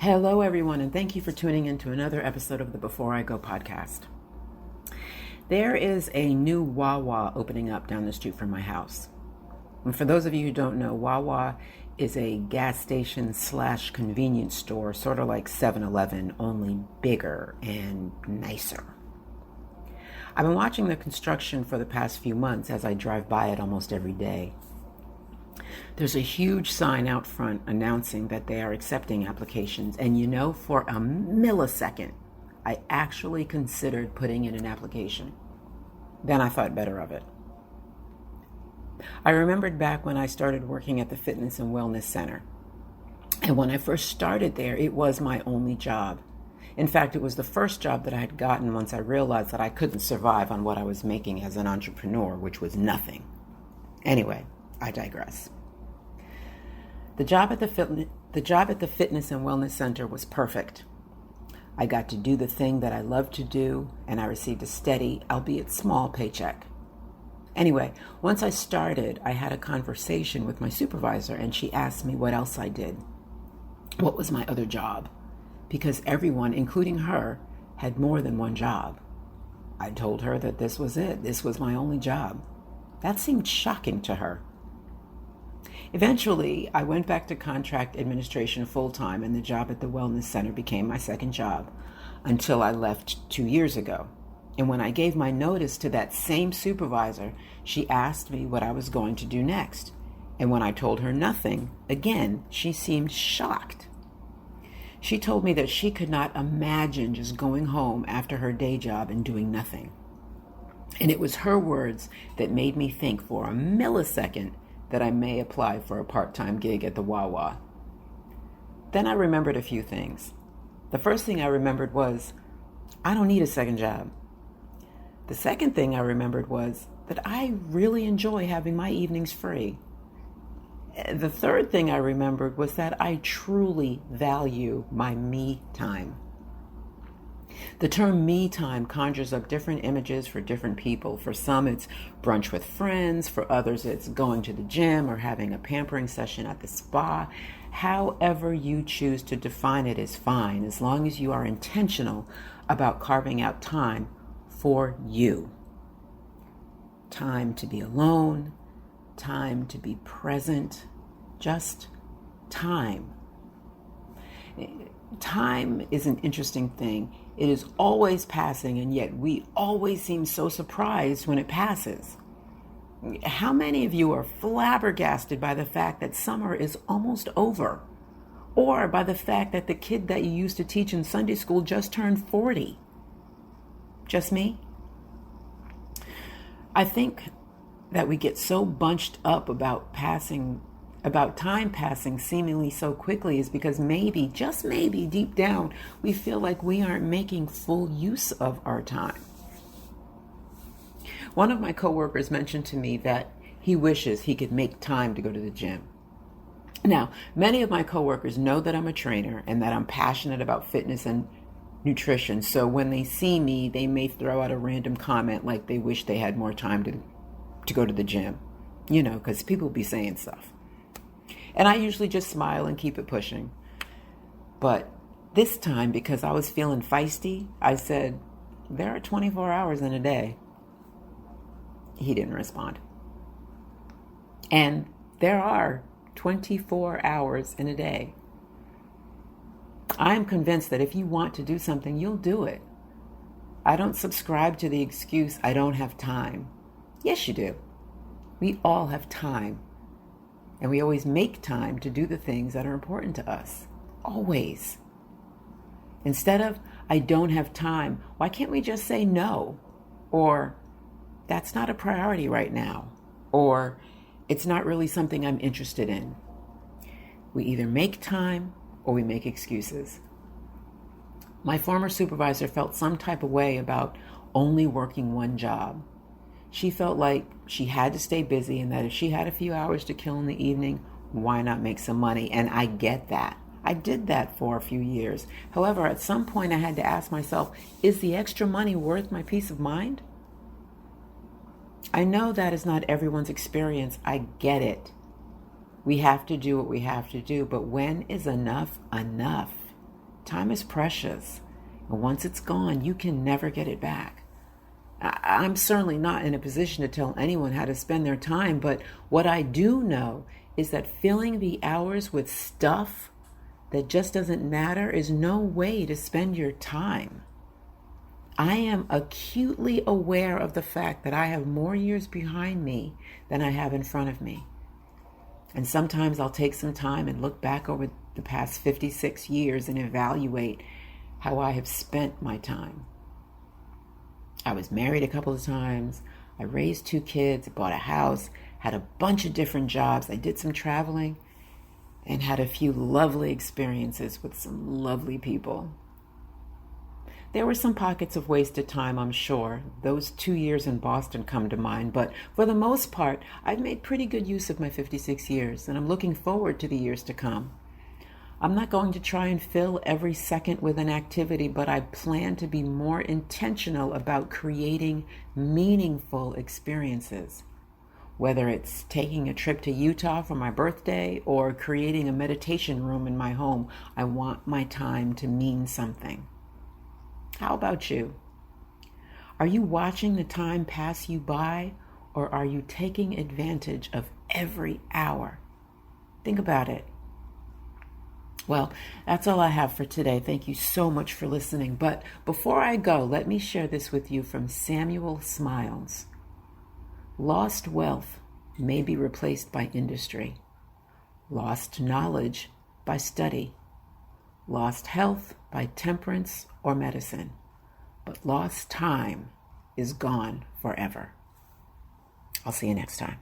Hello, everyone, and thank you for tuning in to another episode of the Before I Go podcast. There is a new Wawa opening up down the street from my house. And for those of you who don't know, Wawa is a gas station / convenience store, sort of like 7-Eleven, only bigger and nicer. I've been watching the construction for the past few months as I drive by it almost every day. There's a huge sign out front announcing that they are accepting applications. And for a millisecond, I actually considered putting in an application. Then I thought better of it. I remembered back when I started working at the Fitness and Wellness Center. And when I first started there, it was my only job. In fact, it was the first job that I had gotten once I realized that I couldn't survive on what I was making as an entrepreneur, which was nothing. Anyway, I digress. The job at the Fitness and Wellness Center was perfect. I got to do the thing that I love to do, and I received a steady, albeit small, paycheck. Anyway, once I started, I had a conversation with my supervisor, and she asked me what else I did. What was my other job? Because everyone, including her, had more than one job. I told her that this was it. This was my only job. That seemed shocking to her. Eventually, I went back to contract administration full-time, and the job at the Wellness Center became my second job until I left 2 years ago. And when I gave my notice to that same supervisor, she asked me what I was going to do next. And when I told her nothing, again, she seemed shocked. She told me that she could not imagine just going home after her day job and doing nothing. And it was her words that made me think for a millisecond that I may apply for a part-time gig at the Wawa. Then I remembered a few things. The first thing I remembered was, I don't need a second job. The second thing I remembered was that I really enjoy having my evenings free. The third thing I remembered was that I truly value my me time. The term me time conjures up different images for different people. For some, it's brunch with friends. For others, it's going to the gym or having a pampering session at the spa. However you choose to define it is fine, as long as you are intentional about carving out time for you. Time to be alone, time to be present, just time. Time is an interesting thing. It is always passing, and yet we always seem so surprised when it passes. How many of you are flabbergasted by the fact that summer is almost over? Or by the fact that the kid that you used to teach in Sunday school just turned 40? Just me? I think that we get so bunched up about time passing seemingly so quickly is because maybe, just maybe, deep down, we feel like we aren't making full use of our time. One of my coworkers mentioned to me that he wishes he could make time to go to the gym. Now, many of my coworkers know that I'm a trainer and that I'm passionate about fitness and nutrition, so when they see me, they may throw out a random comment like they wish they had more time to go to the gym, because people be saying stuff. And I usually just smile and keep it pushing. But this time, because I was feeling feisty, I said, there are 24 hours in a day. He didn't respond. And there are 24 hours in a day. I am convinced that if you want to do something, you'll do it. I don't subscribe to the excuse, I don't have time. Yes, you do. We all have time. And we always make time to do the things that are important to us. Always. Instead of, I don't have time, why can't we just say no? Or, that's not a priority right now. Or, it's not really something I'm interested in. We either make time or we make excuses. My former supervisor felt some type of way about only working one job. She felt like she had to stay busy and that if she had a few hours to kill in the evening, why not make some money? And I get that. I did that for a few years. However, at some point I had to ask myself, is the extra money worth my peace of mind? I know that is not everyone's experience. I get it. We have to do what we have to do, but when is enough enough? Time is precious. And once it's gone, you can never get it back. I'm certainly not in a position to tell anyone how to spend their time, but what I do know is that filling the hours with stuff that just doesn't matter is no way to spend your time. I am acutely aware of the fact that I have more years behind me than I have in front of me. And sometimes I'll take some time and look back over the past 56 years and evaluate how I have spent my time. I was married a couple of times. I raised 2 kids, bought a house, had a bunch of different jobs. I did some traveling and had a few lovely experiences with some lovely people. There were some pockets of wasted time, I'm sure. Those 2 years in Boston come to mind, but for the most part, I've made pretty good use of my 56 years, and I'm looking forward to the years to come. I'm not going to try and fill every second with an activity, but I plan to be more intentional about creating meaningful experiences. Whether it's taking a trip to Utah for my birthday or creating a meditation room in my home, I want my time to mean something. How about you? Are you watching the time pass you by, or are you taking advantage of every hour? Think about it. Well, that's all I have for today. Thank you so much for listening. But before I go, let me share this with you from Samuel Smiles. Lost wealth may be replaced by industry. Lost knowledge by study. Lost health by temperance or medicine. But lost time is gone forever. I'll see you next time.